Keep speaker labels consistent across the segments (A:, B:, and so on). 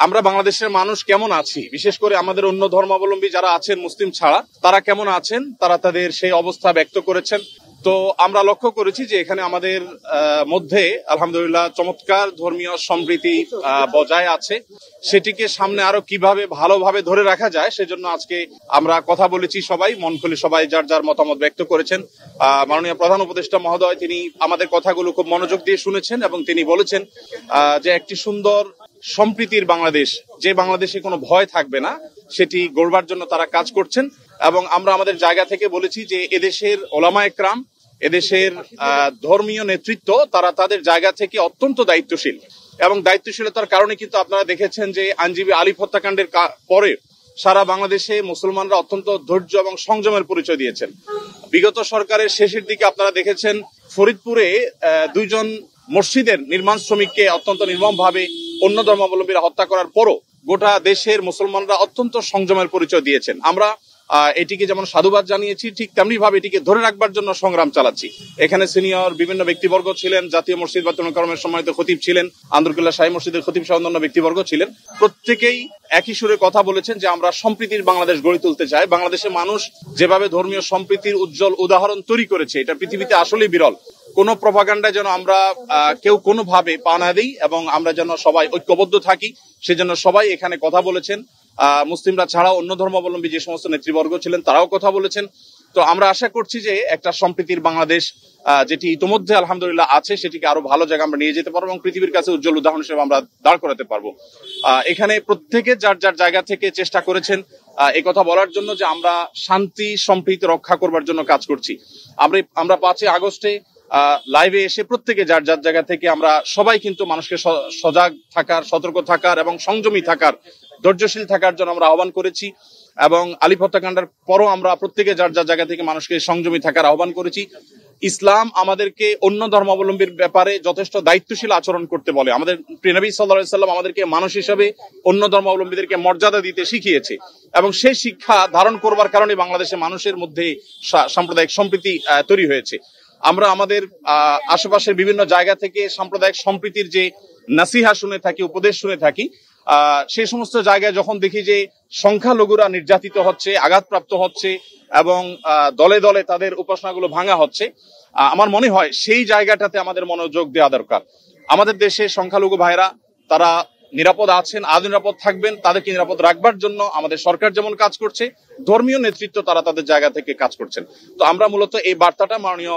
A: আমরা বাংলাদেশের মানুষ কেমন আছি, বিশেষ করে আমাদের অন্য ধর্মাবলম্বী যারা আছেন মুসলিম ছাড়া, তারা কেমন আছেন, তারা তাদের সেই অবস্থা ব্যক্ত করেছেন। তো আমরা লক্ষ্য করেছি যে এখানে আমাদের মধ্যে আলহামদুলিল্লাহ চমৎকার ধর্মীয় সম্প্রীতি বজায় আছে। সেটিকে সামনে আরো কিভাবে ভালোভাবে ধরে রাখা যায় সেজন্য আজকে আমরা কথা বলেছি, সবাই মন খুলে সবাই যার যার মতামত ব্যক্ত করেছেন। মাননীয় প্রধান উপদেষ্টা মহোদয় তিনি আমাদের কথাগুলো খুব মনোযোগ দিয়ে শুনেছেন এবং তিনি বলেছেন যে একটি সুন্দর সম্প্রীতির বাংলাদেশ, যে বাংলাদেশে কোনো ভয় থাকবে না, সেটি গড়বার জন্য তারা কাজ করছেন। এবং আমরা আমাদের জায়গা থেকে বলেছি যে এদেশের ওলামা একরাম, এদেশের ধর্মীয় নেতৃত্ব, তারা তাদের জায়গা থেকে অত্যন্ত দায়িত্বশীল এবং দায়িত্বশীলতার কারণে কিন্তু আপনারা দেখেছেন যে আইনজীবী আলিফ হত্যাকাণ্ডের পরে সারা বাংলাদেশে মুসলমানরা অত্যন্ত ধৈর্য এবং সংযমের পরিচয় দিয়েছেন। বিগত সরকারের শেষের দিকে আপনারা দেখেছেন ফরিদপুরে দুইজন মসজিদের নির্মাণ শ্রমিককে অত্যন্ত নির্মমভাবে অন্য ধর্মাবলম্বীরা হত্যা করার পরও গোটা দেশের মুসলমানরা অত্যন্ত সংযমের পরিচয় দিয়েছেন। আমরা এটিকে যেমন সাধুবাদ জানিয়েছি, ঠিক তেমনি ভাবে এটিকে ধরে রাখবার জন্য সংগ্রাম চালাচ্ছি। এখানে সিনিয়র বিভিন্ন ব্যক্তিবর্গ ছিলেন, জাতীয় মসজিদ বায়তুল মোকাররমের সম্মানিত খতিব ছিলেন, আন্দরকিল্লা শাহী মসজিদের খতিব সহ অন্যান্য ব্যক্তিবর্গ ছিলেন। প্রত্যেকেই একই সুরে কথা বলেছেন যে আমরা সম্প্রীতির বাংলাদেশ গড়ে তুলতে চাই। বাংলাদেশের মানুষ যেভাবে ধর্মীয় সম্প্রীতির উজ্জ্বল উদাহরণ তৈরি করেছে, এটা পৃথিবীতে আসলেই বিরল। কোন প্রপাগান্ডায় যেন আমরা কেউ কোনোভাবে পা না দিই এবং আমরা যেন সবাই ঐক্যবদ্ধ থাকি, সেজন্য সবাই এখানে কথা বলেছেন। মুসলিমরা ছাড়াও অন্য ধর্মাবলম্বী যে সমস্ত নেতৃবর্গ ছিলেন তারাও কথা বলেছেন। তো আমরা আশা করছি যে একটা সম্প্রীতির বাংলাদেশ যেটি ইতিমধ্যে আলহামদুলিল্লাহ আছে, সেটিকে আরো ভালো জায়গা আমরা নিয়ে যেতে পারবো এবং পৃথিবীর কাছে উজ্জ্বল উদাহরণ হিসেবে আমরা দাঁড় করাতে পারবো। এখানে প্রত্যেকে যার যার জায়গা থেকে চেষ্টা করেছেন এই কথা বলার জন্য যে আমরা শান্তি সম্প্রীতি রক্ষা করবার জন্য কাজ করছি। আমরা 5 আগস্টে লাইভে এসে প্রত্যেকে যার যার জায়গা থেকে আমরা সবাই কিন্তু মানুষকে সজাগ থাকার, সতর্ক থাকার এবং সংযমী থাকার, ধৈর্যশীল থাকার জন্য আমরা আহ্বান করেছি। এবং আলিফ হত্যাকাণ্ডের পরও আমরা প্রত্যেকে যার যার জায়গা থেকে মানুষকে সংযমী থাকার আহ্বান করেছি। ইসলাম আমাদেরকে অন্য ধর্মাবলম্বীর ব্যাপারে যথেষ্ট দায়িত্বশীল আচরণ করতে বলে। আমাদের প্রিয় নবী সাল্লাল্লাহু আলাইহি ওয়াসাল্লাম আমাদেরকে মানুষ হিসেবে অন্য ধর্মাবলম্বীদেরকে মর্যাদা দিতে শিখিয়েছে এবং সেই শিক্ষা ধারণ করবার কারণে বাংলাদেশের মানুষের মধ্যে সাম্প্রদায়িক সম্প্রীতি তৈরি হয়েছে। আমরা আমাদের আশেপাশের বিভিন্ন জায়গা থেকে সাম্প্রদায়িক সম্প্রীতির যে নাসিহা শুনে থাকি, উপদেশ শুনে থাকি, সেই সমস্ত জায়গায় যখন দেখি যে সংখ্যালঘুরা নির্যাতিত হচ্ছে, আঘাতপ্রাপ্ত হচ্ছে এবং দলে দলে তাদের উপাসনাগুলো ভাঙা হচ্ছে, আমার মনে হয় সেই জায়গাটাতে আমাদের মনোযোগ দেওয়া দরকার। আমাদের দেশে সংখ্যালঘু ভাইরা তারা নিরাপদ আছেন, আরো নিরাপদ থাকবেন। তাদেরকে নিরাপদ রাখবার জন্য আমাদের সরকার যেমন কাজ করছে, ধর্মীয় নেতৃত্ব তারা তাদের জায়গা থেকে কাজ করছেন। তো আমরা মূলত এই বার্তাটা মাননীয়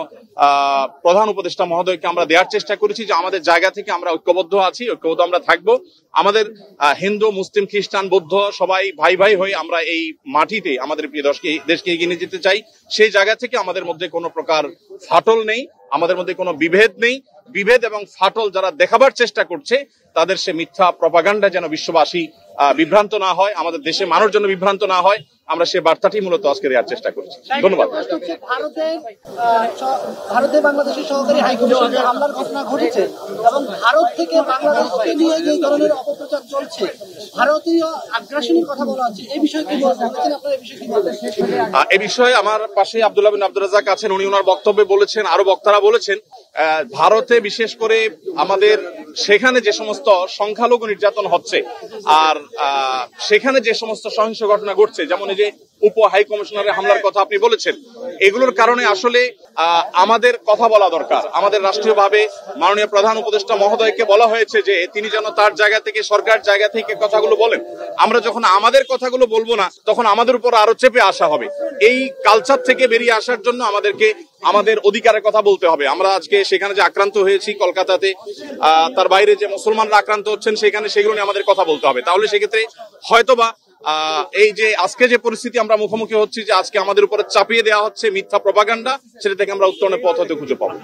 A: প্রধান উপদেষ্টা মহোদয়কে আমরা দেওয়ার চেষ্টা করেছি যে আমাদের জায়গা থেকে আমরা ঐক্যবদ্ধ আছি, ঐক্যবদ্ধ আমরা থাকবো। আমাদের হিন্দু, মুসলিম, খ্রিস্টান, বৌদ্ধ সবাই ভাই ভাই হয়ে আমরা এই মাটিতে আমাদের প্রিয় দেশকে এগিয়ে নিয়ে যেতে চাই। সেই জায়গা থেকে আমাদের মধ্যে কোনো প্রকার ফাটল নেই, আমাদের মধ্যে কোনো বিভেদ নেই। বিভেদ এবং ফাটল যারা দেখাবার চেষ্টা করছে তাদের সে মিথ্যা প্রপাগান্ডা যেন বিশ্ববাসী বিভ্রান্ত না হয়, আমাদের দেশে মানুষ যেন বিভ্রান্ত না হয়, আমরা সে বার্তাটি মূলত আজকে দেওয়ার চেষ্টা করছি। ধন্যবাদ।
B: ভারতে বাংলাদেশের সহকারী হাইকমিশনে হামলার ঘটনা ঘটেছে এবং ভারত থেকে বাংলাদেশকে নিয়ে যে ধরনের অপপ্রচার চলছে, ভারতীয় আগ্রাসনের কথা বলা হচ্ছে, এই বিষয়ে কি বলছেন আপনারা? এই বিষয়ে কি বলবেন?
A: এই বিষয়ে আমার পাশে আব্দুল্লাহ বিন আব্দুর রাজ্জাক আছেন, উনি ওনার বক্তব্যে বলেছেন, আরো বক্তারা বলেছেন, ভারতে বিশেষ করে আমাদের সেখানে যে সমস্ত সংখ্যালঘু নির্যাতন হচ্ছে আর সেখানে যে সমস্ত সহিংস ঘটনা ঘটছে, যেমন এই যে উপ হাই কমিশনারের হামলার কথা আপনি বলেছেন, এগুলোর কারণে আসলে আমাদের কথা বলা দরকার। আমাদের রাষ্ট্রীয়ভাবে মাননীয় প্রধান উপদেষ্টা মহোদয়কে বলা হয়েছে যে তিনি যেন তার জায়গা থেকে, সরকার জায়গা থেকে কথাগুলো বলেন। আমরা যখন আমাদের কথাগুলো বলবো না, তখন আমাদের উপর আরো চেপে আসা হবে। এই কালচার থেকে বেরিয়ে আসার জন্য আমাদেরকে আমাদের অধিকারের কথা বলতে হবে। আমরা আজকে সেখানে যে আক্রান্ত হয়েছি কলকাতাতে, তার বাইরে যে মুসলমানরা আক্রান্ত হচ্ছেন সেখানে, সেগুলো নিয়ে আমাদের কথা বলতে হবে। তাহলে সেক্ষেত্রে হয়তোবা এই যে আজকে যে পরিস্থিতি আমরা মুখোমুখি হচ্ছি, যে আজকে আমাদের উপরে চাপিয়ে দেওয়া হচ্ছে মিথ্যা প্রপাগান্ডা, সেটা থেকে আমরা উত্তরণের পথ হতে খুঁজে পাবো।